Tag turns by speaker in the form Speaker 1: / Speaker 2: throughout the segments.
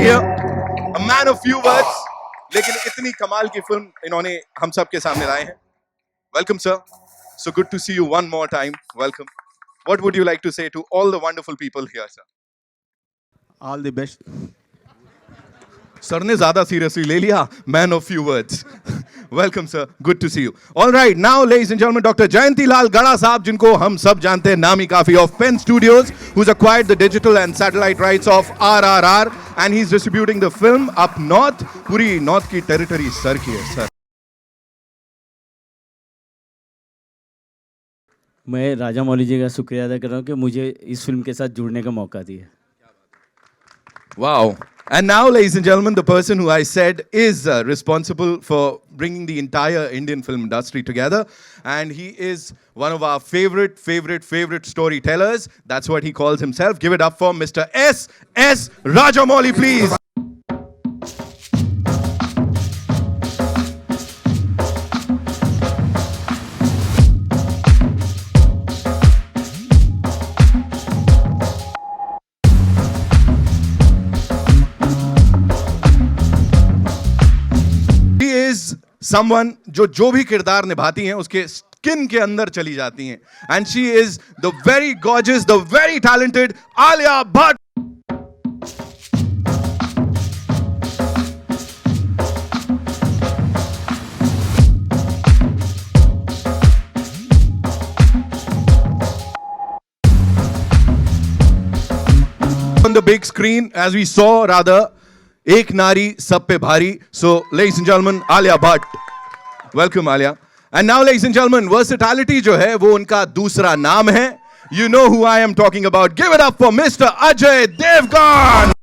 Speaker 1: here, a man of few words, लेकिन इतनी कमाल की फिल्म इन्होंने हम सब के सामने लाए हैं. Welcome, sir. So good to see you one more time. Welcome. What would you like to say to all the wonderful people here, sir?
Speaker 2: All the best.
Speaker 1: Sir ने ज़्यादा seriously ले लिया. Man of few words. Welcome, sir. Good to see you. All right, now, ladies and gentlemen, Dr. Jayanti Lal Gada साहब, जिनको हम सब जानते हैं, नामी काफी of Pen Studios, who's acquired the digital and satellite rights of RRR, and he's distributing the film up north. पूरी north की territory sir की है, sir.
Speaker 2: मैं राजा मौली जी का शुक्रिया अदा कर रहा हूँ कि मुझे इस फिल्म के साथ जुड़ने का मौका दिया.
Speaker 1: Wow. And now, ladies and gentlemen, the person who I said is responsible for bringing the entire Indian film industry together. And he is one of our favorite storytellers. That's what he calls himself. Give it up for Mr. S.S. Rajamouli, please. Someone जो भी किरदार निभाती हैं उसके skin के अंदर चली जाती हैं. And she is the very gorgeous, the very talented Alia Bhatt. On the big screen, as we saw, rather, एक नारी सब पे भारी. So, ladies and gentlemen, Alia Bhatt. Welcome, Alia. And now, ladies and gentlemen, versatility जो है वो उनका दूसरा नाम है. You know who I am talking about. Give it up for Mr. Ajay Devgan.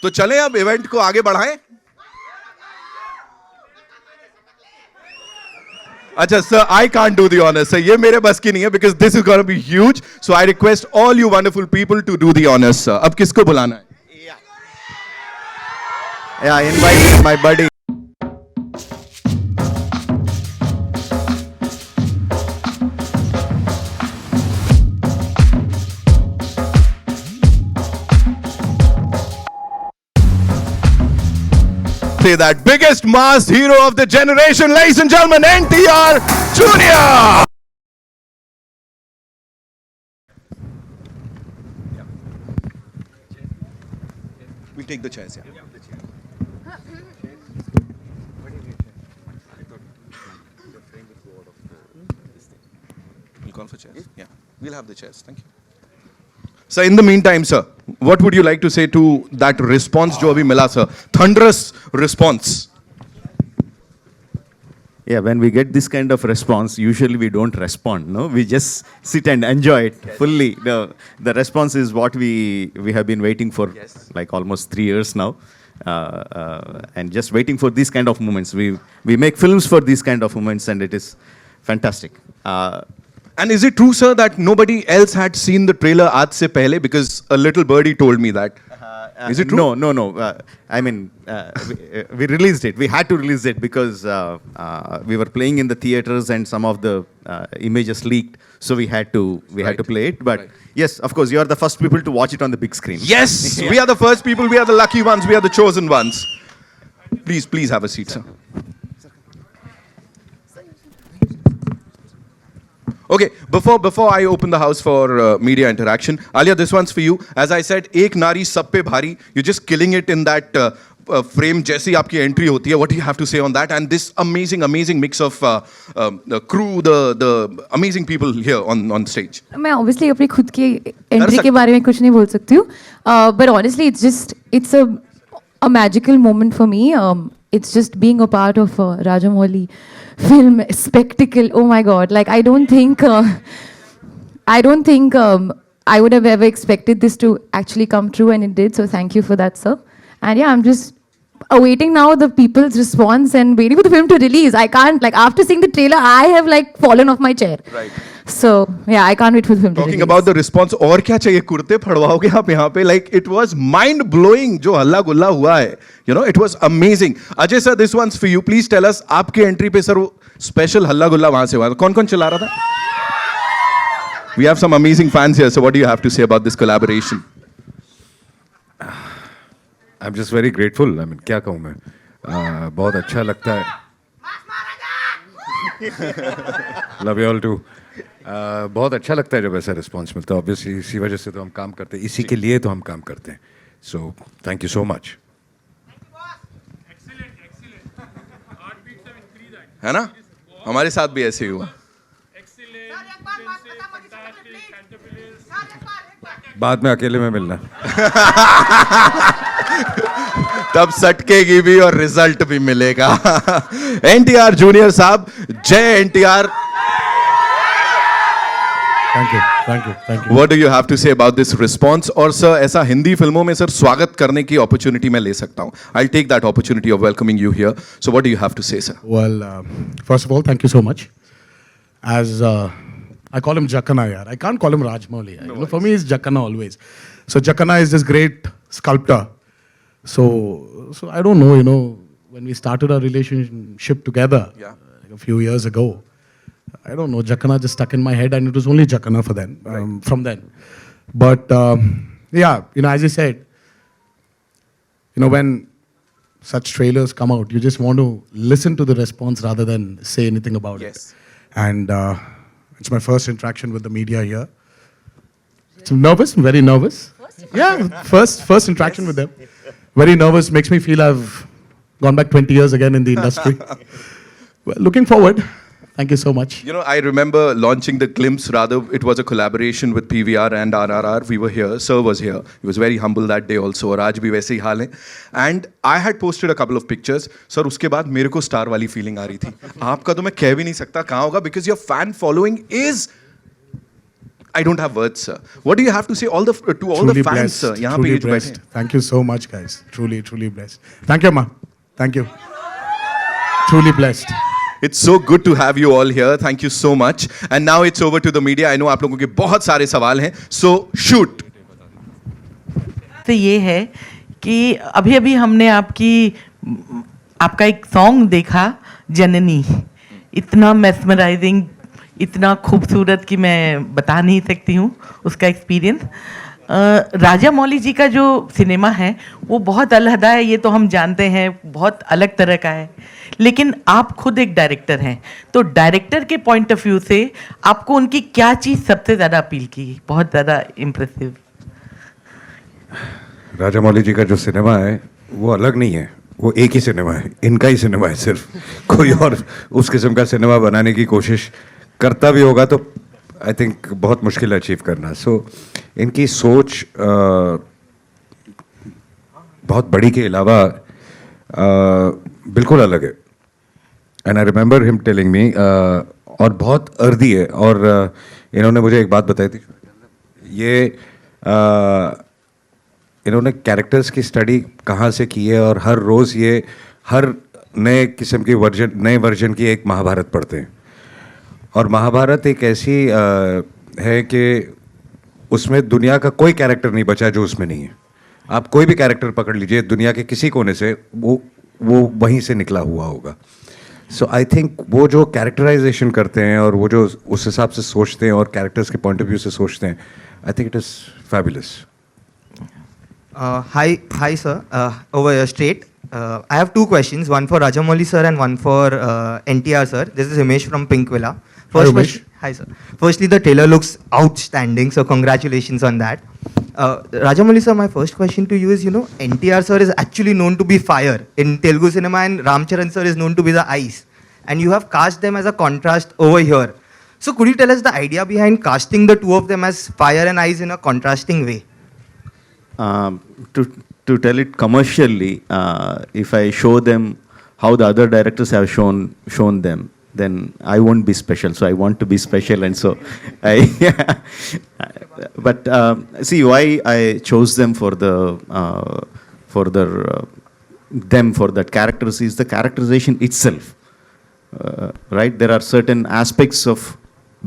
Speaker 1: तो चलें अब इवेंट को आगे बढ़ाएं. अच्छा sir, I can't do the honors. Sir, ये मेरे बस की नहीं है because this is going to be huge. So I request all you wonderful people to do the honors, sir. अब किसको बुलाना है?
Speaker 3: Yeah, invite my buddy.
Speaker 1: That biggest mass hero of the generation, ladies and gentlemen, NTR Junior. We'll take the chairs. Yeah. We'll call for chairs. Yeah, we'll have the chairs. Thank you. So, in the meantime, sir, what would you like to say to that response जो अभी मिला, sir? Thunderous response.
Speaker 3: Yeah, when we get this kind of response, usually we don't respond, no? We just sit and enjoy it fully. The response is what we have been waiting for like almost 3 years now. And just waiting for these kind of moments. We make films for these kind of moments and it is fantastic.
Speaker 1: And is it true, sir, that nobody else had seen the trailer aaj se pehle? Because a little birdie told me that. Is it true?
Speaker 3: No. I mean, we released it. We had to release it because we were playing in the theaters and some of the images leaked. So we had to play it. But yes, of course, you are the first people to watch it on the big screen.
Speaker 1: Yes, we are the first people. We are the lucky ones. We are the chosen ones. Please have a seat, sir. Okay, before I open the house for media interaction, Alia, this one's for you. As I said, एक नारी सब पे भारी. You're just killing it in that frame. जैसी आपकी entry होती है. What do you have to say on that? And this amazing mix of the crew, the amazing people here on stage.
Speaker 4: मैं obviously अपनी खुद की entry के बारे में कुछ नहीं बोल सकती हूँ. But honestly, it's a magical moment for me. It's just being a part of Rajamouli film spectacle. Oh my God! Like I don't think I would have ever expected this to actually come true, and it did. So thank you for that, sir. And yeah, I'm just awaiting now the people's response and waiting for the film to release. I can't, like, after seeing the trailer, I have like fallen off my chair.
Speaker 1: Right.
Speaker 4: So yeah, I can't wait for the film to
Speaker 1: Talking
Speaker 4: release.
Speaker 1: about the response, और क्या चाहिए, कुर्ते फड़वाओगे आप यहाँ पे? Like it was mind blowing जो हल्ला गुल्ला हुआ है. You know, it was amazing. Ajay sir, this one's for you. Please tell us, आपके एंट्री पे सर वो स्पेशल हल्ला गुल्ला वहां से हुआ, कौन कौन चला रहा था? We have some amazing fans here. So what do you have to say about this collaboration?
Speaker 5: I'm just very grateful. I mean, क्या कहूँ मैं? बहुत अच्छा लगता है. Love you all too. बहुत अच्छा लगता है जब ऐसा रिस्पॉन्स मिलता है. ऑब्वियसली इसी वजह से तो हम काम करते हैं, इसी के लिए तो हम काम करते हैं. So thank you so much.
Speaker 1: है ना, हमारे साथ भी ऐसे ही हुआ.
Speaker 5: बाद में अकेले में मिलना.
Speaker 1: तब सटकेगी भी और रिजल्ट भी मिलेगा. एनटीआर जूनियर साहब, जय NTR.
Speaker 5: Thank you.
Speaker 1: What do you have to say about this response? और सर ऐसा हिंदी फिल्मों में सर स्वागत करने की अपॉर्चुनिटी मैं ले सकता हूँ. I'll take that opportunity of welcoming you here. So what do you have to say, sir?
Speaker 6: Well, first of all, thank you so much. As I call him Jakana, yaar. I can't call him Rajmouli. You know, for me, it's Jakana always. So Jakana is this great sculptor. So I don't know. You know, when we started our relationship together like a few years ago, I don't know. Jakana just stuck in my head, and it was only Jakana for then. From then, but yeah, you know, as you said, you know, when such trailers come out, you just want to listen to the response rather than say anything about it. And it's my first interaction with the media here. So nervous, very nervous. Yeah, first interaction with them. Very nervous, makes me feel I've gone back 20 years again in the industry. Well, looking forward. Thank you so much.
Speaker 1: You know, I remember launching the Glimpse, rather, it was a collaboration with PVR and RRR. We were here, Sir was here. He was very humble that day also, और आज भी वैसे ही हाल है. And I had posted a couple of pictures. Sir, उसके बाद मेरे को star वाली फीलिंग आ रही थी. आपका तो मैं कह भी नहीं सकता कहाँ होगा, because your fan following is, I don't have words, sir. What do you have to say to all
Speaker 6: Truly
Speaker 1: the fans,
Speaker 6: blessed.
Speaker 1: sir? यहाँ पे
Speaker 6: Truly
Speaker 1: ये जो बैठे
Speaker 6: blessed.
Speaker 1: हैं.
Speaker 6: Thank you so much, guys. Truly blessed. Thank you, Ma. Thank you. Truly blessed.
Speaker 1: It's so good to have you all here. Thank you so much. And now it's over to the media. I know आप लोगों के बहुत सारे सवाल हैं. So shoot.
Speaker 7: तो ये है कि अभी अभी हमने आपका एक सॉन्ग देखा, जननी. इतना मेस्मराइजिंग, इतना खूबसूरत कि मैं बता नहीं सकती हूँ उसका एक्सपीरियंस. राजा मौली जी का जो सिनेमा है वो बहुत अलहदा है, ये तो हम जानते हैं, बहुत अलग तरह का है. लेकिन आप खुद एक डायरेक्टर हैं, तो डायरेक्टर के पॉइंट ऑफ व्यू से आपको उनकी क्या चीज़ सबसे ज़्यादा अपील की, बहुत ज़्यादा इम्प्रेसिव?
Speaker 5: राजा मौली जी का जो सिनेमा है वो अलग नहीं है, वो एक ही सिनेमा है, इनका ही सिनेमा है. सिर्फ कोई और उस किस्म का सिनेमा बनाने की कोशिश करता भी होगा तो आई थिंक बहुत मुश्किल है अचीव करना. सो इनकी सोच बहुत बड़ी के अलावा बिल्कुल अलग है. And I remember him telling me, और बहुत अर्दी है. और इन्होंने मुझे एक बात बताई थी, ये इन्होंने कैरेक्टर्स की स्टडी कहाँ से की है, और हर रोज़ ये हर नए किस्म की नए वर्जन की एक महाभारत पढ़ते हैं. और महाभारत एक ऐसी है कि उसमें दुनिया का कोई कैरेक्टर नहीं बचा जो उसमें नहीं है. आप कोई भी कैरेक्टर पकड़ लीजिए दुनिया के किसी कोने से, वो वहीं से निकला हुआ होगा. सो आई थिंक वो जो कैरेक्टराइजेशन करते हैं और वो जो उस हिसाब से सोचते हैं और कैरेक्टर्स के पॉइंट ऑफ व्यू से सोचते हैं, I think it is fabulous.
Speaker 8: Hi, sir. Over here, straight. I have two questions. One for Rajamouli sir and one for NTR sir. This is Himesh from Pink Villa. First
Speaker 6: Himesh.
Speaker 8: Hi, sir. Firstly, the trailer looks outstanding, so congratulations on that. Rajamouli sir, my first question to you is, you know, NTR sir is actually known to be fire in Telugu cinema, and Ramcharan sir is known to be the ice. And you have cast them as a contrast over here. So could you tell us the idea behind casting the two of them as fire and ice in a contrasting way?
Speaker 3: To tell it commercially, if I show them how the other directors have shown them, then I won't be special. So I want to be special, and so but see why I chose them for the them for that characters is the characterization itself. Right? There are certain aspects of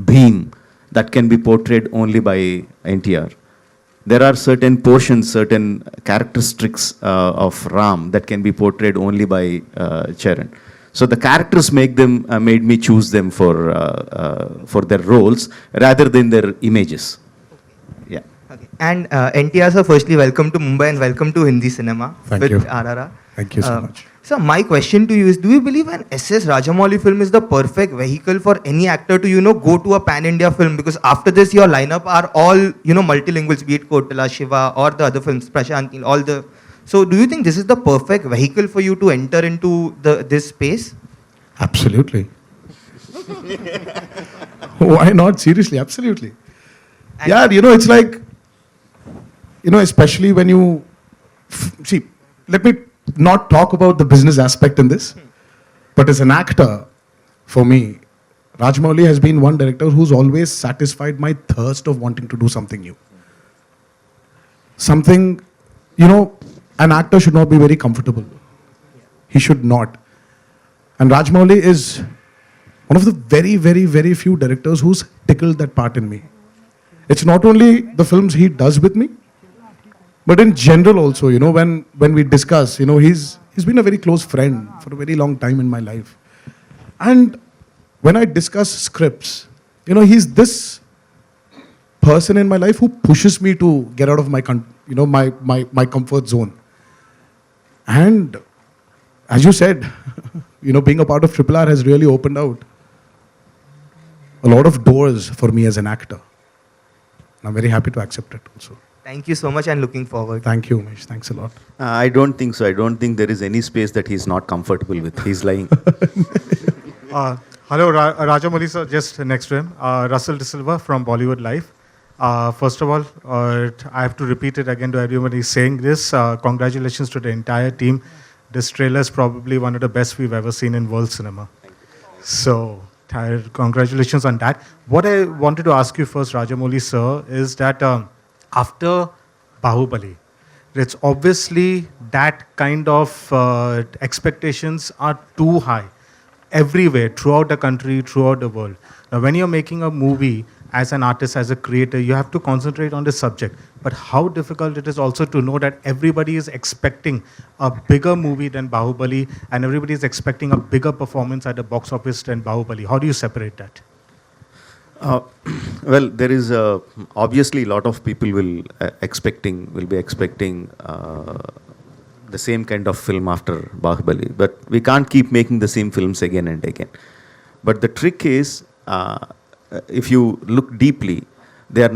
Speaker 3: being that can be portrayed only by NTR. There are certain portions, certain characteristics of Ram that can be portrayed only by Charan. So the characters make them, made me choose them for their roles rather than their images. Yeah.
Speaker 8: Okay. And NTR sir, firstly, welcome to Mumbai and welcome to Hindi cinema
Speaker 6: Thank
Speaker 8: with
Speaker 6: you.
Speaker 8: RRR.
Speaker 6: Thank you so much.
Speaker 8: So my question to you is, do you believe an SS Rajamouli film is the perfect vehicle for any actor to, you know, go to a pan-India film? Because after this, your lineup are all, you know, multilinguals, be it Kotala, Shiva, or the other films, Prashant Neel, all the... So do you think this is the perfect vehicle for you to enter into this space?
Speaker 6: Absolutely. Why not? Seriously, absolutely. Yeah, you know, it's like, you know, especially when you see, let me not talk about the business aspect in this, but as an actor, for me, Rajamouli has been one director who's always satisfied my thirst of wanting to do something new. Something, you know, an actor should not be very comfortable. He should not. And Rajamouli is one of the very, very, very few directors who's tickled that part in me. It's not only the films he does with me, but in general also, you know, when we discuss, you know, he's been a very close friend for a very long time in my life. And when I discuss scripts, you know, he's this person in my life who pushes me to get out of my comfort zone. And as you said, you know, being a part of RRR has really opened out a lot of doors for me as an actor. I'm very happy to accept it also.
Speaker 8: Thank you so much and looking forward.
Speaker 6: Thank you, Umesh. Thanks a lot.
Speaker 3: I don't think so. I don't think there is any space that he's not comfortable with. He's lying.
Speaker 9: Hello, Rajamouli sir, just next to him. Russell De Silva from Bollywood Live. First of all, I have to repeat it again to everyone who's saying this. Congratulations to the entire team. This trailer is probably one of the best we've ever seen in world cinema. So, congratulations on that. What I wanted to ask you first, Rajamouli sir, is that after Bahubali, it's obviously that kind of expectations are too high everywhere, throughout the country, throughout the world. Now, when you're making a movie as an artist, as a creator, you have to concentrate on the subject. But how difficult it is also to know that everybody is expecting a bigger movie than Bahubali and everybody is expecting a bigger performance at the box office than Bahubali. How do you separate that?
Speaker 3: Well, there is obviously a lot of people will be expecting the same kind of film after Bahubali, but we can't keep making the same films again and again. But the trick is, if you look deeply, the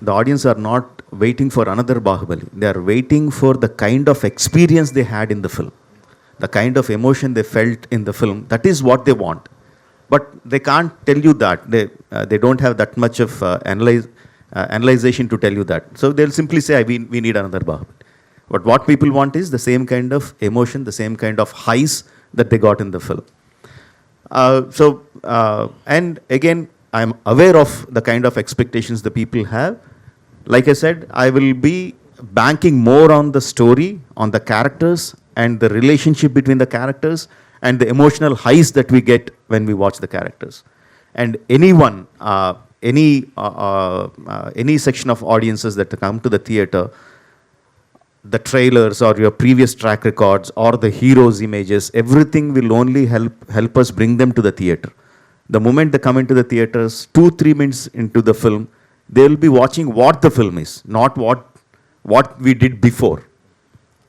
Speaker 3: audience are not waiting for another Bahubali. They are waiting for the kind of experience they had in the film, the kind of emotion they felt in the film. That is what they want. But they can't tell you that. They don't have that much of analyzation to tell you that. So they'll simply say, we need another Bahubali. But what people want is the same kind of emotion, the same kind of highs that they got in the film. And again, I'm aware of the kind of expectations the people have. Like I said, I will be banking more on the story, on the characters, and the relationship between the characters, and the emotional highs that we get when we watch the characters. And anyone, any section of audiences that come to the theater, the trailers or your previous track records or the heroes' images, everything will only help us bring them to the theater. The moment they come into the theaters, 2-3 minutes into the film, they will be watching what the film is, not what we did before.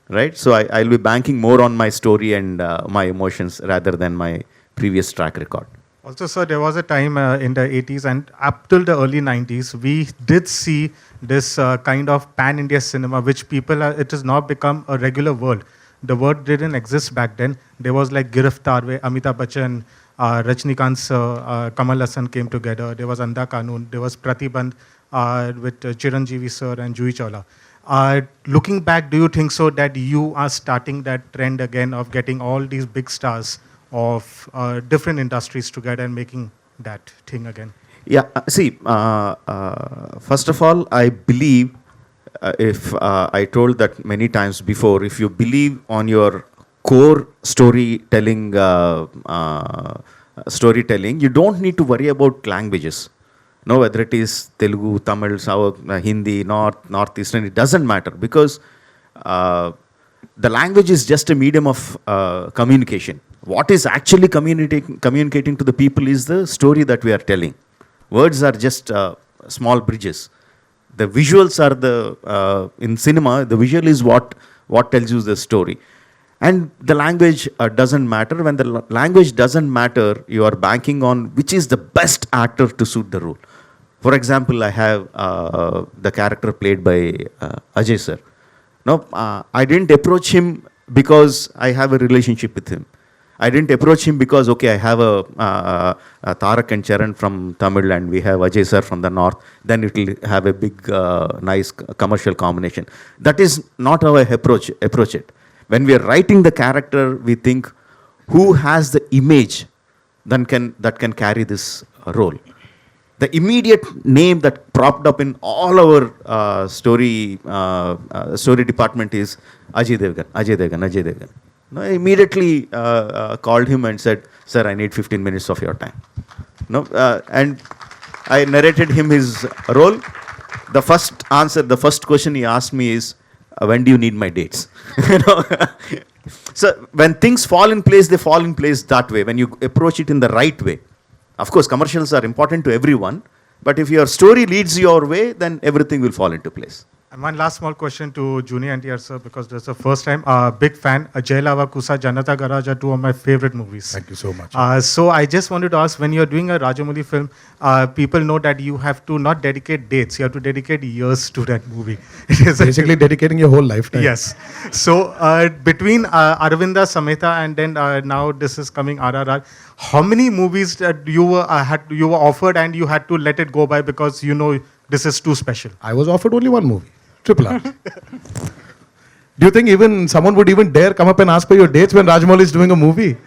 Speaker 3: Right? So I'll be banking more on my story and my emotions rather than my previous track record.
Speaker 9: Also, sir, there was a time in the 80s and up till the early 90s, we did see this kind of pan-India cinema, which it has now become a regular world. The word didn't exist back then. There was like Giraftar, where Amitabh Bachchan, Rajnikant, Kamal Hassan came together. There was Andha Kanun. There was Pratibandh with Chiranjeevi sir and Juhi Chawla. Looking back, do you think so that you are starting that trend again of getting all these big stars of different industries together and making that thing again?
Speaker 3: Yeah, see, first of all, I believe if I told that many times before, if you believe on your core storytelling, you don't need to worry about languages. No, whether it is Telugu, Tamil, South, Hindi, Northeastern, it doesn't matter, because the language is just a medium of communication. What is actually communicating to the people is the story that we are telling. Words are just small bridges. The visuals are in cinema, the visual is what tells you the story. And the language doesn't matter. When the language doesn't matter, you are banking on which is the best actor to suit the role. For example, I have the character played by Ajay sir. No, I didn't approach him because I have a relationship with him. I didn't approach him because, okay, I have a Tarak and Charan from Tamil and we have Ajay sir from the north, then it will have a big, nice commercial combination. That is not how I approach it. When we are writing the character, we think, who has the image that can carry this role? The immediate name that propped up in all our story department is Ajay Devgan. No, I immediately called him and said, sir, I need 15 minutes of your time. No, and I narrated him his role. The first question he asked me is, when do you need my dates? You know? So when things fall in place, they fall in place that way, when you approach it in the right way. Of course, commercials are important to everyone, but if your story leads your way, then everything will fall into place.
Speaker 9: And one last small question to Junior NTR sir, because this is the first time. Big fan. Jai Lava Kusa, Janata Garage are two of my favorite movies.
Speaker 6: Thank you so much.
Speaker 9: So I just wanted to ask, when you're doing a Rajamouli film, people know that you have to not dedicate dates, you have to dedicate years to that movie. It is
Speaker 6: Basically dedicating your whole lifetime.
Speaker 9: Yes. So between Aravinda Sameta and then now this is coming RRR, how many movies that you were offered and you had to let it go by because you know this is too special?
Speaker 6: I was offered only one movie, Triple R. Do you think even someone would even dare come up and ask for your dates when Rajamouli is doing a movie?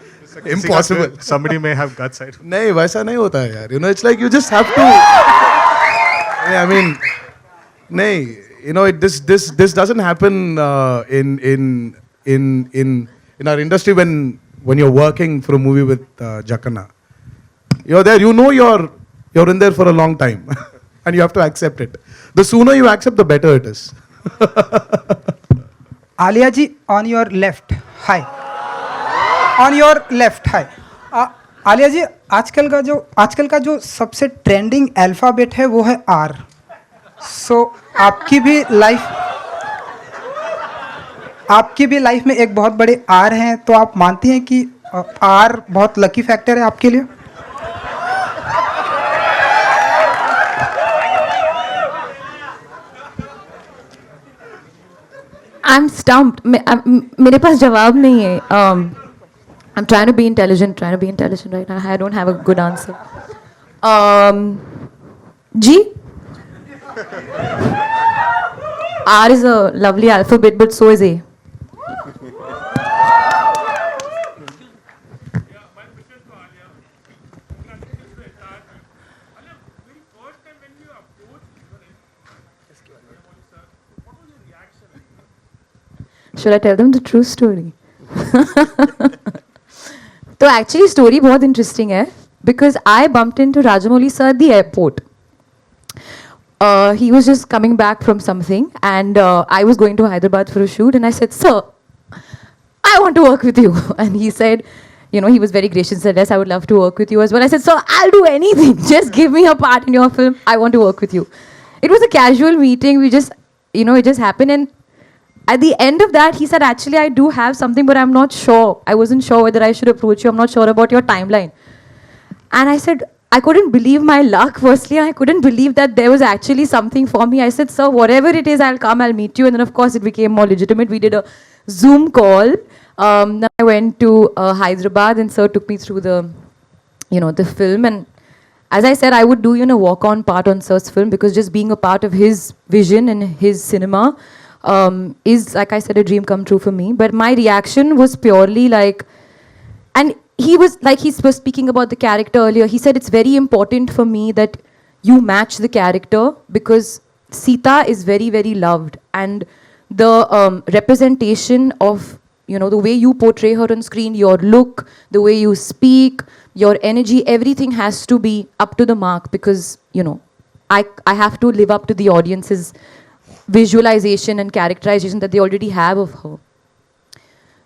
Speaker 6: Impossible.
Speaker 9: Somebody may have guts.
Speaker 6: नहीं वैसा नहीं होता है यार. You know, it's like you just have to. I mean, नहीं. You know, this doesn't happen in our industry when you're working for a movie with Jackana. You're there. You know you're in there for a long time, and you have to accept it. The sooner you accept, the better it is.
Speaker 10: Alia ji, on your left. Hi. On your left. Hi. Alia जी, आजकल का जो सबसे trending alphabet है वो है R. सो आपकी भी life में एक बहुत बड़े R हैं, तो आप मानती हैं कि R बहुत लकी फैक्टर है आपके लिए?
Speaker 4: I'm stumped. मेरे पास जवाब नहीं है. I'm trying to be intelligent right now. I don't have a good answer. G. R is a lovely alphabet, but so is A. Should I tell them the true story? So actually story बहुत interesting है, because I bumped into Rajamouli sir at the airport. He was just coming back from something, and I was going to Hyderabad for a shoot, and I said, sir, I want to work with you. And he said, you know, he was very gracious, said, yes, I would love to work with you as well. I said, sir, I'll do anything. Just give me a part in your film. I want to work with you. It was a casual meeting. We just, you know, it just happened. And at the end of that, he said, actually, I do have something, but I'm not sure. I wasn't sure whether I should approach you. I'm not sure about your timeline. And I said, I couldn't believe my luck, firstly. I couldn't believe that there was actually something for me. I said, sir, whatever it is, I'll come, I'll meet you. And then, of course, it became more legitimate. We did a Zoom call. Then I went to Hyderabad, and sir took me through the, you know, the film. And as I said, I would do, you know, walk-on part on sir's film, because just being a part of his vision and his cinema is, like I said, a dream come true for me. But my reaction was purely like, and he was speaking about the character earlier. He said, it's very important for me that you match the character, because Sita is very, very loved, and the representation of, you know, the way you portray her on screen, your look, the way you speak, your energy, everything has to be up to the mark, because, you know, I have to live up to the audience's visualization and characterization that they already have of her.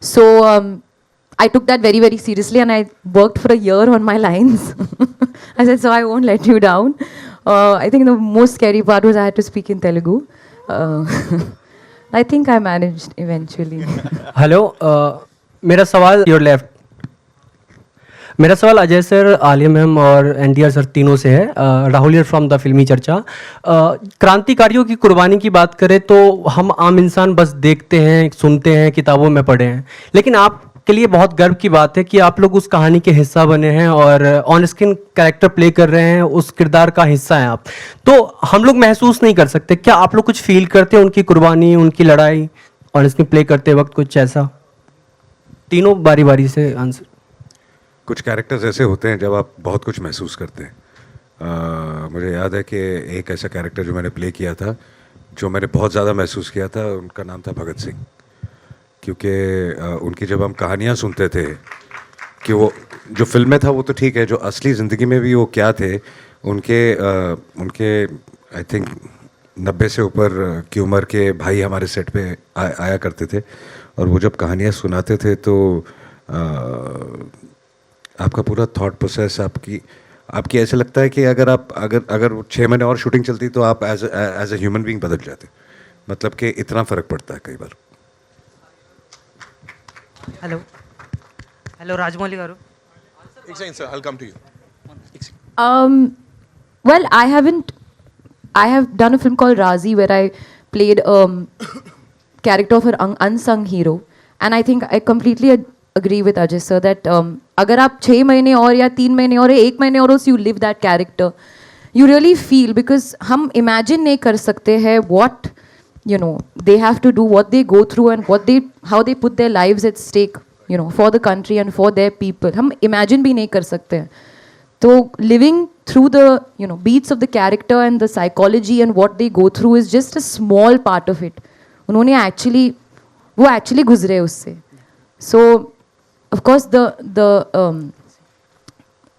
Speaker 4: So I took that very, very seriously, and I worked for a year on my lines. I said, so I won't let you down. I think the most scary part was I had to speak in Telugu. I think I managed eventually.
Speaker 11: Hello मेरा सवाल your left मेरा सवाल Ajay sir, Alia ma'am और NTR sir तीनों से है. Rahul here from the फिल्मी चर्चा. क्रांतिकारियों की कुर्बानी की बात करें तो हम आम इंसान बस देखते हैं, सुनते हैं, किताबों में पढ़े हैं, लेकिन आपके लिए बहुत गर्व की बात है कि आप लोग उस कहानी के हिस्सा बने हैं और ऑन स्क्रीन कैरेक्टर प्ले कर रहे हैं, उस किरदार का हिस्सा हैं आप. तो हम लोग महसूस नहीं कर सकते, क्या आप लोग कुछ फील करते हैं उनकी कुर्बानी, उनकी लड़ाई ऑन स्क्रीन प्ले करते वक्त, कुछ ऐसा? तीनों बारी बारी से आंसर.
Speaker 5: कुछ कैरेक्टर्स ऐसे होते हैं जब आप बहुत कुछ महसूस करते हैं. मुझे याद है कि एक ऐसा कैरेक्टर जो मैंने प्ले किया था, जो मैंने बहुत ज़्यादा महसूस किया था, उनका नाम था भगत सिंह. क्योंकि उनकी जब हम कहानियाँ सुनते थे कि वो जो फिल्म में था वो तो ठीक है, जो असली ज़िंदगी में भी वो क्या थे, उनके आई थिंक 90 से ऊपर की उम्र के भाई हमारे सेट पे आया करते थे, और वो जब कहानियाँ सुनाते थे तो आपका पूरा थॉट प्रोसेस आपकी ऐसे लगता है कि अगर 6 महीने और शूटिंग चलती तो आप एज ए ह्यूमन बीइंग बदल जाते. मतलब कि इतना फ़र्क पड़ता है कई बार.
Speaker 12: हेलो राजमौली गारू.
Speaker 1: एक second sir, I'll come to you.
Speaker 4: Well, I have done a film called Razi where I played character of an unsung hero, and I think I completely agree with Ajay sir that अगर आप 6 महीने और या 3 महीने और 1 महीने और you live that character, you really feel, because हम imagine नहीं कर सकते हैं what, you know, they have to do, what they go through, and how they put their lives at stake, you know, for the country and for their people. हम imagine भी नहीं कर सकते हैं. तो living through the, you know, beats of the character and the psychology and what they go through is just a small part of it. उन्होंने वो actually गुजरे उससे. So of course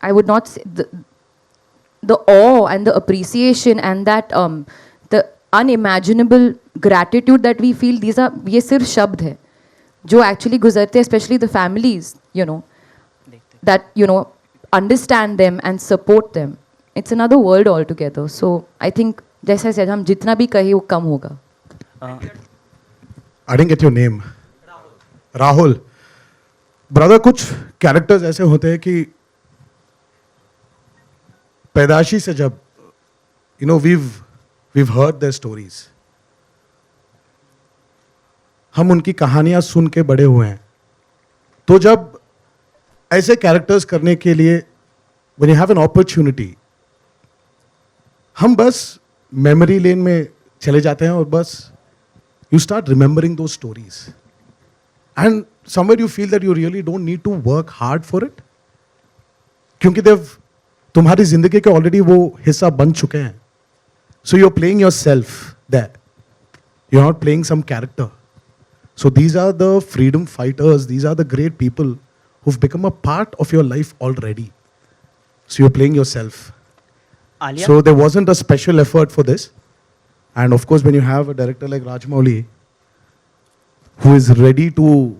Speaker 4: I would not say the awe and the appreciation and that the unimaginable gratitude that we feel, ये सिर्फ शब्द है जो actually गुजरते, especially the families, you know, that, you know, understand them and support them. It's another world altogether. So I think, जैसे said, हम जितना भी कहे वो कम होगा.
Speaker 6: I didn't get your name. Rahul. Brother, कुछ कैरेक्टर्स ऐसे होते हैं कि पैदाशी से जब, you know, we've heard their stories. हम उनकी कहानियां सुन के बड़े हुए हैं. तो जब ऐसे कैरेक्टर्स करने के लिए when you have an opportunity, हम बस मेमोरी लेन में चले जाते हैं और बस you start remembering those stories. And somewhere you feel that you really don't need to work hard for it. क्योंकि तुम्हारी जिंदगी के ऑलरेडी वो हिस्सा बन चुके हैं. So you're playing yourself there. You're not playing some character. So these are the freedom fighters, these are the great people who've become a part of your life already. So you're playing yourself.
Speaker 12: Alia?
Speaker 6: So there wasn't a special effort for this. And of course, when you have a director like Rajamouli, who is ready to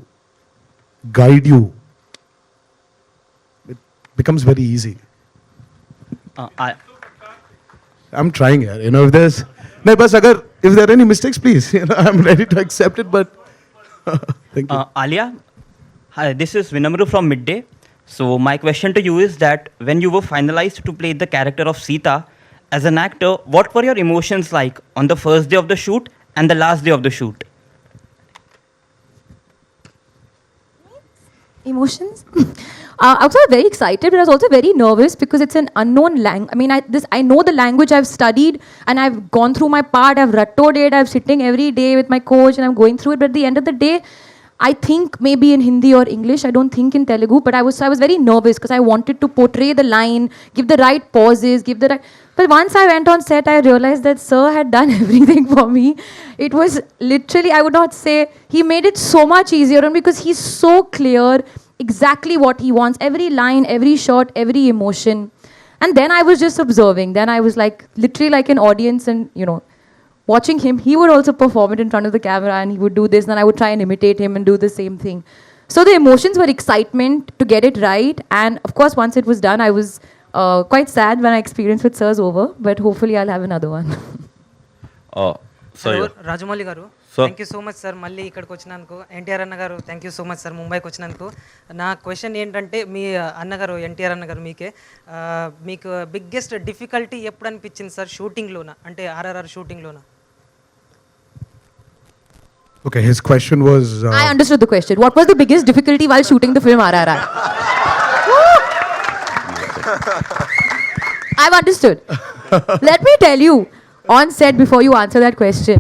Speaker 6: guide you, it becomes very easy. I'm trying here. You know, if there are any mistakes, please, you know, I'm ready to accept it, but thank you.
Speaker 12: Alia, hi, this is Vinamru from Midday. So my question to you is that when you were finalized to play the character of Sita, as an actor, what were your emotions like on the first day of the shoot and the last day of the shoot?
Speaker 4: Emotions? I was very excited, but I was also very nervous because it's an unknown language. I mean, I know the language, I've studied, and I've gone through my part, I've rattoed it, I'm sitting every day with my coach, and I'm going through it. But at the end of the day, I think maybe in Hindi or English. I don't think in Telugu, but I was very nervous because I wanted to portray the line, give the right pauses, give the right. But once I went on set, I realized that Sir had done everything for me. It was literally, I would not say, he made it so much easier, and because he's so clear exactly what he wants, every line, every shot, every emotion. And then I was just observing. Then I was like, literally like an audience, and watching him. He would also perform it in front of the camera, and he would do this, and I would try and imitate him and do the same thing. So the emotions were excitement to get it right, and of course, once it was done, I was quite sad when I experienced with Sir's over, but hopefully I'll have another one.
Speaker 13: Rajamouli గారు thank you so much sir మళ్ళీ ఇక్కడికి వచ్చినందుకు. ఎన్టీఆర్ అన్న గారు thank you so much sir ముంబైకి వచ్చినందుకు. నా question ఏంటంటే మీ అన్నగారు ఎన్టీఆర్ అన్న గారు మీకు బిగ్గెస్ట్ డిఫికల్టీ ఎప్పుడు అనిపించింది సార్ షూటింగ్లోన, అంటే RRR షూటింగ్లోన?
Speaker 6: Okay, his question was...
Speaker 4: I understood the question. What was the biggest difficulty while shooting the film RRR? I've understood. Let me tell you, on set, before you answer that question,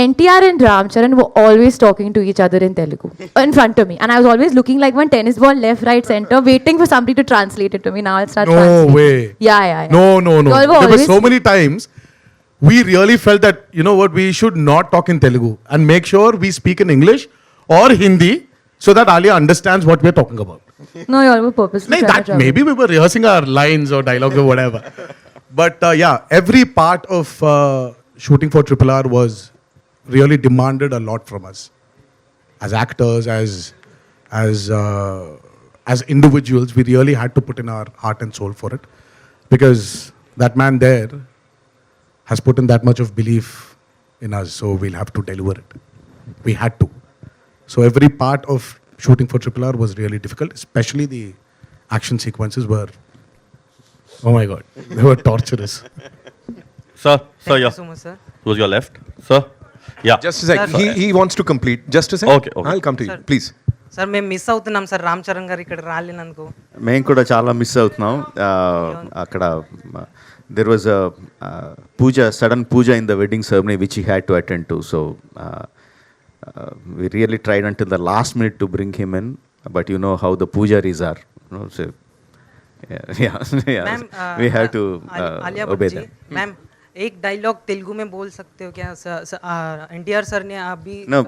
Speaker 4: NTR and Ram Charan were always talking to each other in Telugu in front of me. And I was always looking like one tennis ball, left, right, center, waiting for somebody to translate it to me. Now I'll start translating.
Speaker 6: No way.
Speaker 4: Yeah.
Speaker 6: No.
Speaker 4: Y'all were
Speaker 6: There were
Speaker 4: always-
Speaker 6: so many times we really felt that, we should not talk in Telugu and make sure we speak in English or Hindi so that Alia understands what we're talking about.
Speaker 4: No, y'all were purposely
Speaker 6: Like
Speaker 4: trying to
Speaker 6: that,
Speaker 4: trouble.
Speaker 6: maybe we were rehearsing our lines or dialogues or whatever. But every part of shooting for Triple R was really demanded a lot from us. As actors, as individuals, we really had to put in our heart and soul for it. Because that man there has put in that much of belief in us, so we'll have to deliver it. We had to. So every part of shooting for Triple R was really difficult, especially the action sequences were, oh my God, they were torturous.
Speaker 14: Sir,
Speaker 13: Thank you
Speaker 14: yeah.
Speaker 13: so much, sir.
Speaker 14: Who's your left? Sir? Yeah.
Speaker 1: Just a second. He wants to complete. Just a second.
Speaker 14: Okay.
Speaker 1: I'll come to you. Please.
Speaker 13: Sir మేము miss అవుతున్నాం sir Ram Charan గారు ఇక్కడ రాలేనందుకు.
Speaker 3: మేము కూడా చాలా miss అవుతున్నాం. అక్కడ there was a sudden puja in the wedding ceremony which he had to attend to. So we really tried until the last minute to bring him in, but you know how the pujaris are. So
Speaker 13: ma'am
Speaker 3: we have to
Speaker 13: Alia
Speaker 3: obey
Speaker 13: Bhatt ji,
Speaker 3: them.
Speaker 13: Ma'am एक dialogue Telugu में बोल सकते हो क्या? NTR sir ने अभी
Speaker 3: No,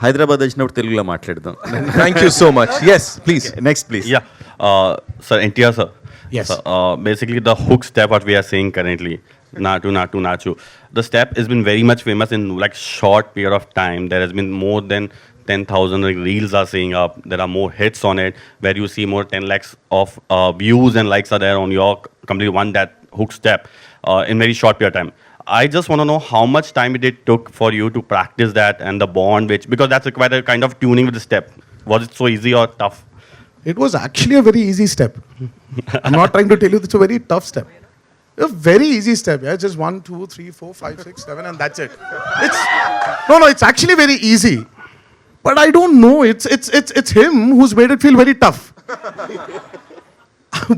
Speaker 3: Hyderabad వచ్చినప్పుడు తెలుగులో మాట్లాడదాం.
Speaker 1: Thank you so much. Yes, please.
Speaker 3: Next, please.
Speaker 14: Yeah. Sir, NTR sir.
Speaker 6: Yes.
Speaker 14: So, basically the hook step what we are saying currently, Naatu. The step has been very much famous in like short period of time. There has been more than 10,000 reels are saying up. There are more hits on it where you see more 10 lakhs of views and likes are there on your completely one that hook step in very short period of time. I just want to know how much time it took for you to practice that and the bond because that's quite a kind of tuning with the step. Was it so easy or tough?
Speaker 6: It was actually a very easy step. I'm not trying to tell you it's a very tough step. A very easy step, yeah. Just 1, 2, 3, 4, 5, 6, 7, and that's it. It's actually very easy. But I don't know. It's him who's made it feel very tough.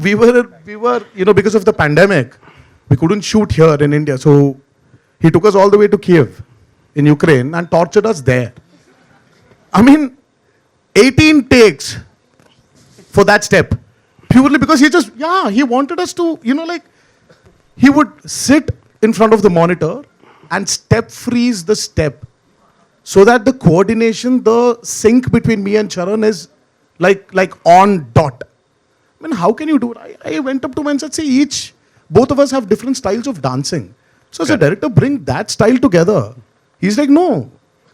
Speaker 6: we were, because of the pandemic, we couldn't shoot here in India. So he took us all the way to Kiev in Ukraine and tortured us there. I mean, 18 takes for that step. Purely because he wanted us to, he would sit in front of the monitor and step freeze the step so that the coordination, the sync between me and Charan is like on dot. I mean, how can you do it? I went up to him and said, see, both of us have different styles of dancing. So as a director, bring that style together. He's like, no.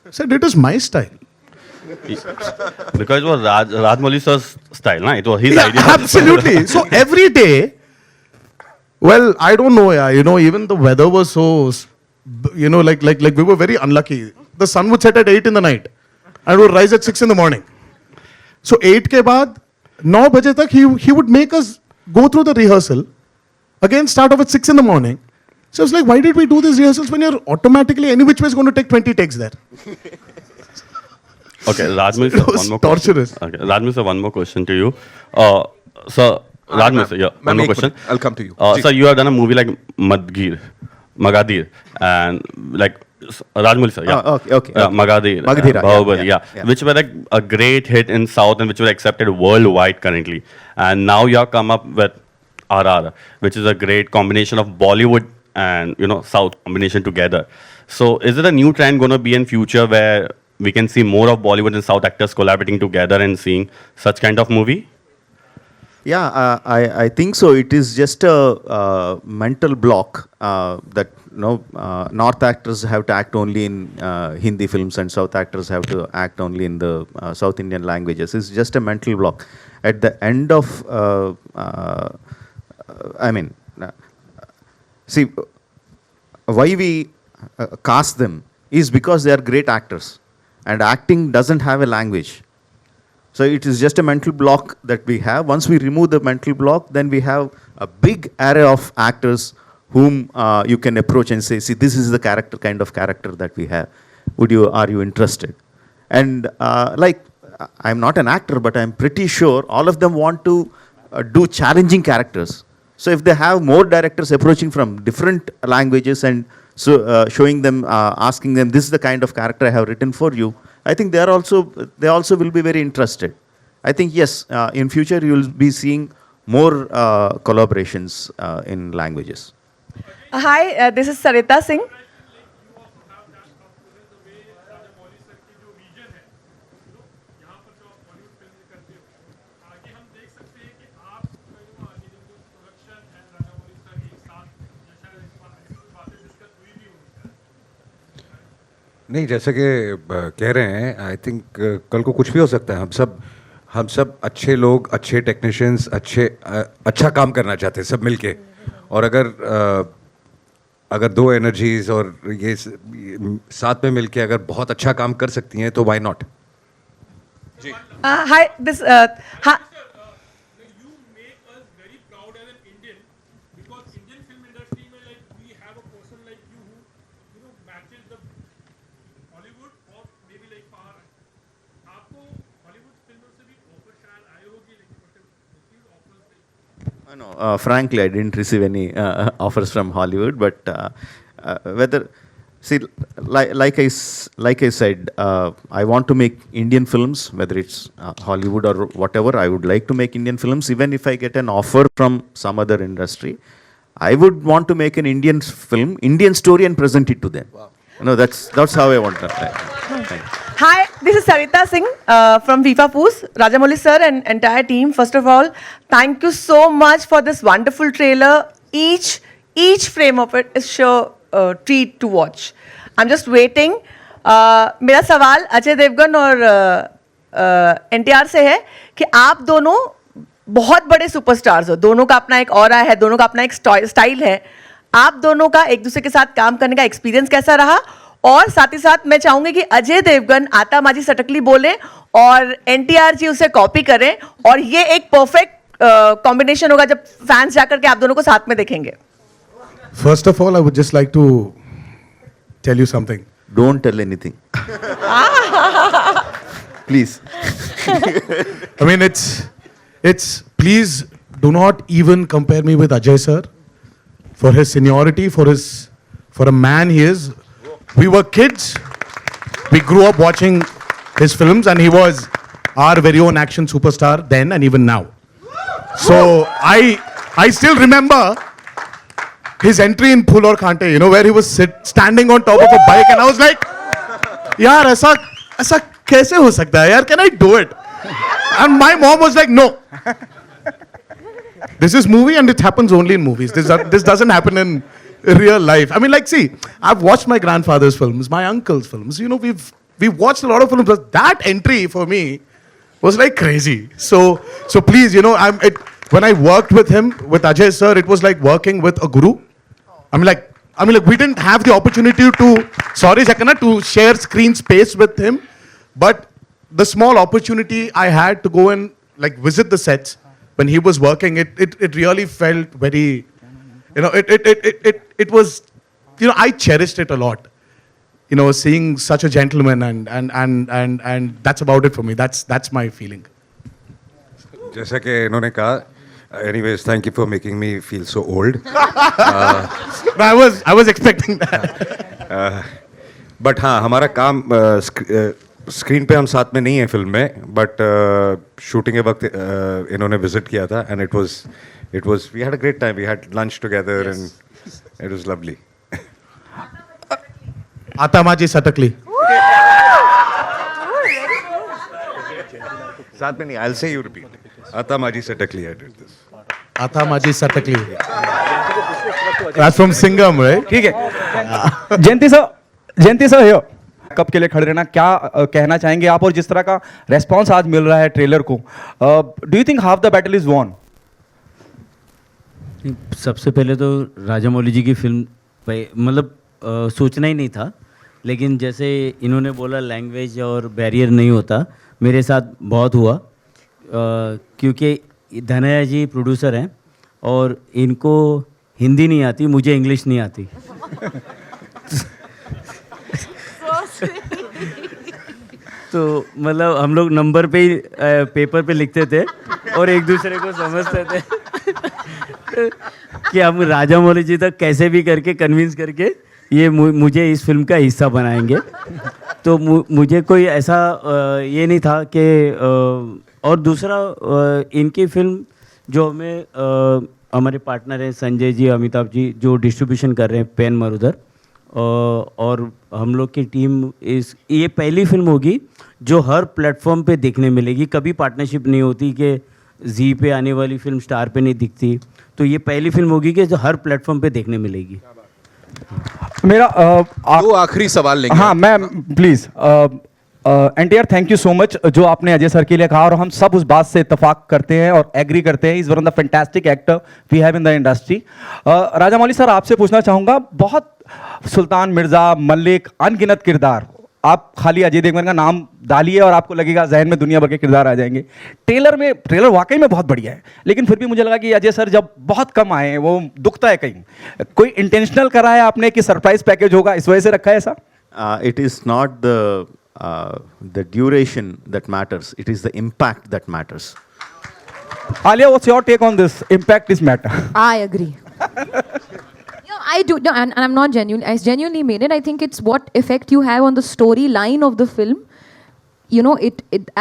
Speaker 6: I said, it is my style.
Speaker 14: Because it was Rajmouli sir's style, na? It was his idea.
Speaker 6: Absolutely. So every day, well, I don't know, even the weather was so, like we were very unlucky. The sun would set at 8 in the night and would rise at 6 in the morning. So 8 ke baad, 9 baje tak, he would make us go through the rehearsal, again start off at 6 in the morning. So I was like, why did we do these rehearsals when you're automatically any which way is going to take 20 takes there?
Speaker 14: Okay, Rajmouli sir, one more
Speaker 6: torturous.
Speaker 14: question. Okay, Rajmouli sir, one more question to you. Sir, Rajmouli sir, yeah, one more question.
Speaker 1: I'll come to you.
Speaker 14: Sir, you have done a movie like Magadir, and like Rajamouli sir, yeah.
Speaker 3: Okay.
Speaker 14: Magadhi, Bahubali, yeah. Which were like a great hit in South and which were accepted worldwide currently. And now you have come up with RR, which is a great combination of Bollywood and, you know, South combination together. So is it a new trend going to be in future where we can see more of Bollywood and South actors collaborating together and seeing such kind of movie?
Speaker 3: Yeah, I think so. It is just a mental block that North actors have to act only in Hindi films and South actors have to act only in the South Indian languages. It's just a mental block. At the end of, see, why we cast them is because they are great actors, and acting doesn't have a language. So it is just a mental block that we have. Once we remove the mental block, then we have a big array of actors whom you can approach and say, see, this is the kind of character that we have. Are you interested? And I'm not an actor, but I'm pretty sure all of them want to do challenging characters. So if they have more directors approaching from different languages and showing them, asking them, this is the kind of character I have written for you, I think they also will be very interested. I think, yes, in future you will be seeing more collaborations in languages.
Speaker 15: Hi, this is Sarita Singh.
Speaker 5: नहीं, जैसे कि कह रहे हैं, I think कल को कुछ भी हो सकता है. हम सब अच्छे लोग, अच्छे टेक्नीशियंस, अच्छा काम करना चाहते हैं सब मिलके. और अगर दो एनर्जीज और ये साथ में मिलके अगर बहुत अच्छा काम कर सकती हैं तो व्हाई नॉट. जी.
Speaker 15: Hi, this
Speaker 3: No, frankly, I didn't receive any offers from Hollywood, but whether, see, like I said, I want to make Indian films, whether it's Hollywood or whatever. I would like to make Indian films. Even if I get an offer from some other industry, I would want to make an Indian film, Indian story, and present it to them. Wow. That's how I want to.
Speaker 15: Hi, this is Sarita Singh from FIFA Poos, Rajamouli sir and entire team. First of all, thank you so much for this wonderful trailer. Each frame of it is sure treat to watch. I'm just waiting. मेरा सवाल अजय देवगन और NTR से है कि आप दोनों बहुत बड़े सुपरस्टार्स हो. दोनों का अपना एक ऑरा है, दोनों का अपना एक स्टाइल है. आप दोनों का एक दूसरे के साथ काम करने का एक्सपीरियंस कैसा रहा? और साथ ही साथ मैं चाहूंगी कि अजय देवगन आता माजी सटकली बोले और NTR जी उसे कॉपी करें और ये एक परफेक्ट कॉम्बिनेशन होगा जब फैंस जाकर के आप दोनों को साथ में देखेंगे.
Speaker 6: First of all, I would just like to tell you something.
Speaker 3: Don't tell anything. Please.
Speaker 6: I mean, it's please do not even compare me with Ajay sir for his seniority, for a man he is. We were kids. We grew up watching his films, and he was our very own action superstar then and even now. So I still remember his entry in Phul Aur Khante, where he was standing on top of a bike, and I was like, yaar, aisa kaise ho sakta hai, yaar, can I do it? And my mom was like, no. This is movie and it happens only in movies. This doesn't happen in real life. I mean, like, see, I've watched my grandfather's films, my uncle's films. We've watched a lot of films. But that entry for me was like crazy. So please, when I worked with him, with Ajay sir, it was like working with a guru. I mean, like we didn't have the opportunity to share screen space with him, but the small opportunity I had to go and like visit the sets when he was working, it really felt very, it was, I cherished it a lot. Seeing such a gentleman and that's about it for me. That's my feeling.
Speaker 5: जैसा कि इन्होंने कहा, anyways, thank you for making me feel so old.
Speaker 6: I was expecting that.
Speaker 5: But हाँ हमारा काम screen पे हम साथ में नहीं है फिल्म में, बट शूटिंग के वक्त इन्होंने विजिट किया था and it was we had a great time, we had lunch together and it was lovely.
Speaker 6: आता माझी सटकली.
Speaker 5: साथ में नहीं, I'll say you repeat. आता माझी सटकली, I did this.
Speaker 6: आता माझी सटकली. That's from Singham, right?
Speaker 16: ठीक है. जयंती सर हियर. कब के लिए खड़े रहना, क्या कहना चाहेंगे आप, और जिस तरह का रेस्पॉन्स आज मिल रहा है ट्रेलर को, do you think half the battle is won?
Speaker 2: सबसे पहले तो राजामौली जी की फिल्म मतलब सोचना ही नहीं था, लेकिन जैसे इन्होंने बोला लैंग्वेज और बैरियर नहीं होता, मेरे साथ बहुत हुआ, क्योंकि धनया जी प्रोड्यूसर हैं और इनको हिंदी नहीं आती, मुझे इंग्लिश नहीं आती. तो मतलब हम लोग नंबर पे ही पेपर पे लिखते थे और एक दूसरे को समझते थे कि हम राजामौली जी तक कैसे भी करके कन्विंस करके ये मुझे इस फिल्म का हिस्सा बनाएंगे. तो मुझे कोई ऐसा ये नहीं था कि और दूसरा इनकी फिल्म जो हमें हमारे पार्टनर हैं संजय जी, अमिताभ जी, जो डिस्ट्रीब्यूशन कर रहे हैं पेन मरुधर, और हम लोग की टीम ये पहली फिल्म होगी जो हर प्लेटफॉर्म पे देखने मिलेगी. कभी पार्टनरशिप नहीं होती कि जी पे आने वाली फिल्म स्टार पे नहीं दिखती, तो ये पहली फिल्म होगी कि जो हर प्लेटफॉर्म पे देखने मिलेगी.
Speaker 16: मेरा
Speaker 1: दो आखिरी सवाल लेंगे.
Speaker 16: हाँ ma'am please. NTR thank you so much जो आपने अजय सर के लिए कहा, और हम सब उस बात से इत्तेफाक करते हैं और एग्री करते हैं. Is one of the fantastic actor we have in the industry. Rajamouli sir आपसे पूछना चाहूँगा, बहुत सुल्तान मिर्ज़ा, मल्लिक, अनगिनत किरदार, आप खाली अजय देवगन का नाम डालिए और आपको लगेगा जहन में दुनिया भर के किरदार आ जाएंगे. ट्रेलर वाकई में बहुत बढ़िया है, लेकिन फिर भी मुझे लगा कि अजय सर जब बहुत कम आए हैं वो दुखता है. कहीं कोई इंटेंशनल करा है आपने कि सरप्राइज पैकेज होगा, इस वजह से रखा है ऐसा?
Speaker 3: It is not the duration that matters, it is the impact that matters.
Speaker 16: Alia, what's your take on this? Impact is matter.
Speaker 4: I agree. I do, no, and I'm not genuine. I genuinely mean it. I think it's what effect you have on the storyline of the film. You know,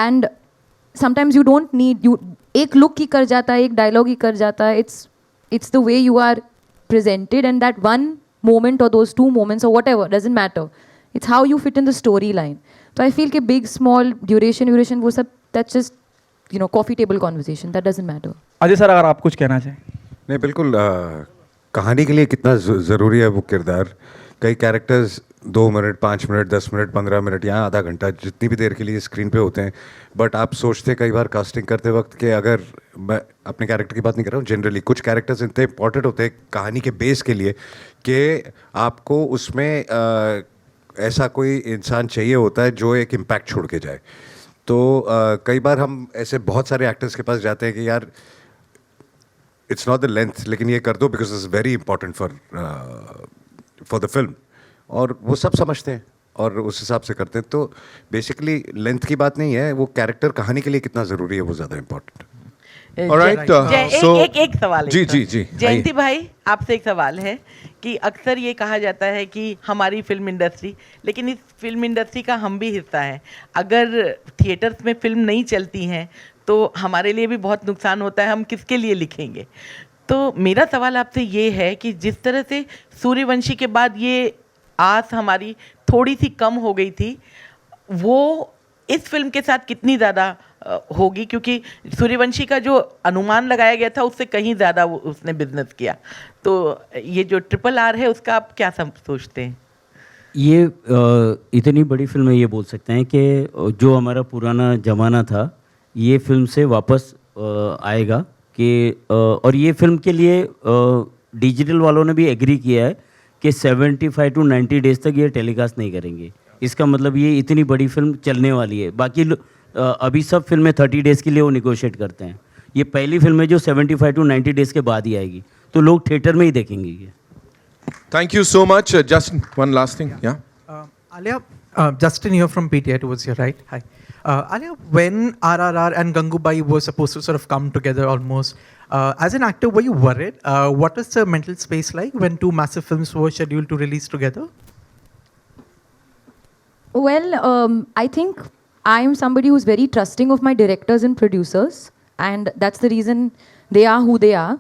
Speaker 4: and sometimes you don't need एक look ही कर जाता है, एक dialogue ही कर जाता है. It's the way you are presented, and that one moment or those two moments or whatever doesn't matter. It's how you fit in the storyline. So I feel कि big, small, duration वो सब, that's just coffee table conversation. That doesn't matter.
Speaker 16: Ajay sir अगर आप कुछ कहना चाहें.
Speaker 5: नहीं बिल्कुल, कहानी के लिए कितना ज़रूरी है वो किरदार. कई characters 2 minute, 5 minute, 10 minute, 15 minute या आधा घंटा, जितनी भी देर के लिए स्क्रीन पे होते हैं. बट आप सोचते कई बार कास्टिंग करते वक्त कि अगर मैं अपने कैरेक्टर की बात नहीं कर रहा हूँ, जनरली कुछ कैरेक्टर्स इतने इंपॉर्टेंट होते हैं कहानी के बेस के लिए कि आपको उसमें ऐसा कोई इंसान चाहिए होता है जो एक इम्पैक्ट छोड़ के जाए. तो कई बार हम ऐसे बहुत सारे एक्टर्स के पास जाते हैं कि यार इट्स नॉट द लेंथ, लेकिन ये कर दो because it's very important for the film, और वो सब समझते हैं और उस हिसाब से करते हैं. तो बेसिकली लेंथ की बात नहीं है, वो कैरेक्टर कहानी के लिए कितना ज़रूरी है वो ज़्यादा इम्पोर्टेंट.
Speaker 7: एक सवाल है.
Speaker 1: जी
Speaker 7: जयंती भाई आपसे एक सवाल है कि अक्सर ये कहा जाता है कि हमारी फिल्म इंडस्ट्री, लेकिन इस फिल्म इंडस्ट्री का हम भी हिस्सा है. अगर थिएटर्स में फिल्म नहीं चलती हैं तो हमारे लिए भी बहुत नुकसान होता है, हम किसके लिए लिखेंगे. तो मेरा सवाल आपसे ये है कि जिस तरह से सूर्यवंशी के बाद ये आस हमारी थोड़ी सी कम हो गई थी, वो इस फिल्म के साथ कितनी ज़्यादा होगी, क्योंकि सूर्यवंशी का जो अनुमान लगाया गया था उससे कहीं ज़्यादा उसने बिजनेस किया. तो ये जो RRR है उसका आप क्या सोचते हैं?
Speaker 2: ये इतनी बड़ी फिल्म है, ये बोल सकते हैं कि जो हमारा पुराना ज़माना था ये फिल्म से वापस आएगा कि और ये फिल्म के लिए डिजिटल वालों ने भी एग्री किया है कि 75 to 90 डेज तक ये टेलीकास्ट नहीं करेंगे. इसका मतलब ये इतनी बड़ी फिल्म चलने वाली है. बाकी अभी सब फिल्में 30 डेज़ के लिए वो निगोशिएट करते हैं. ये पहली फिल्म है जो 75 to 90 डेज़ के बाद ही आएगी, तो लोग थिएटर में ही देखेंगे ये.
Speaker 1: Thank you so much. Just one last thing. Yeah.
Speaker 17: Alia, Justin here from PTI towards you, right? Hi. Alia, when RRR and Gangubai were supposed to sort of come together almost, as an actor, were you worried? What is the mental space like when two massive films were scheduled to release together?
Speaker 4: Well, I think I am somebody who's very trusting of my directors and producers, and that's the reason they are who they are.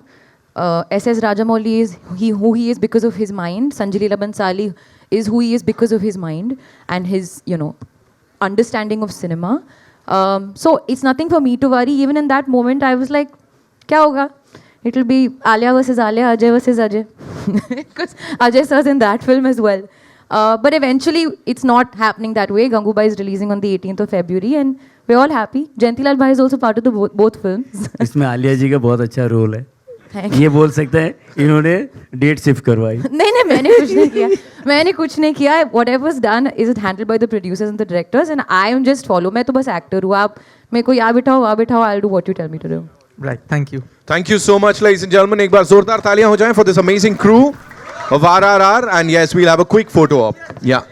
Speaker 4: S.S. Rajamouli is who he is because of his mind. Sanjay Leela Bhansali is who he is because of his mind and his, understanding of cinema. So it's nothing for me to worry. Even in that moment, I was like, kya hoga? It'll be Alia versus Alia, Ajay versus Ajay. Because Ajay sir's in that film as well. But eventually, it's not happening that way. Gangubai is releasing on the 18th of February and we're all happy. Jayanti Lal Bhai is also part of the both films.
Speaker 2: इसमें आलिया जी का बहुत अच्छा role है.
Speaker 4: Thank
Speaker 2: ये बोल सकते हैं इन्होंने डेट शिफ्ट करवाई.
Speaker 4: नहीं मैंने कुछ नहीं किया. मैंने कुछ नहीं किया. Whatever's done is handled by the producers and the directors and I am just follow. मैं तो बस actor हूँ. आप मेरे को यहाँ बिठाओ, I'll do what you tell me to do.
Speaker 17: Right, thank you.
Speaker 1: Thank you so much, ladies and gentlemen. एक बार जोरदार तालियां हो जाएं for this amazing crew of RRR. And yes, we'll have a quick photo op. Yeah.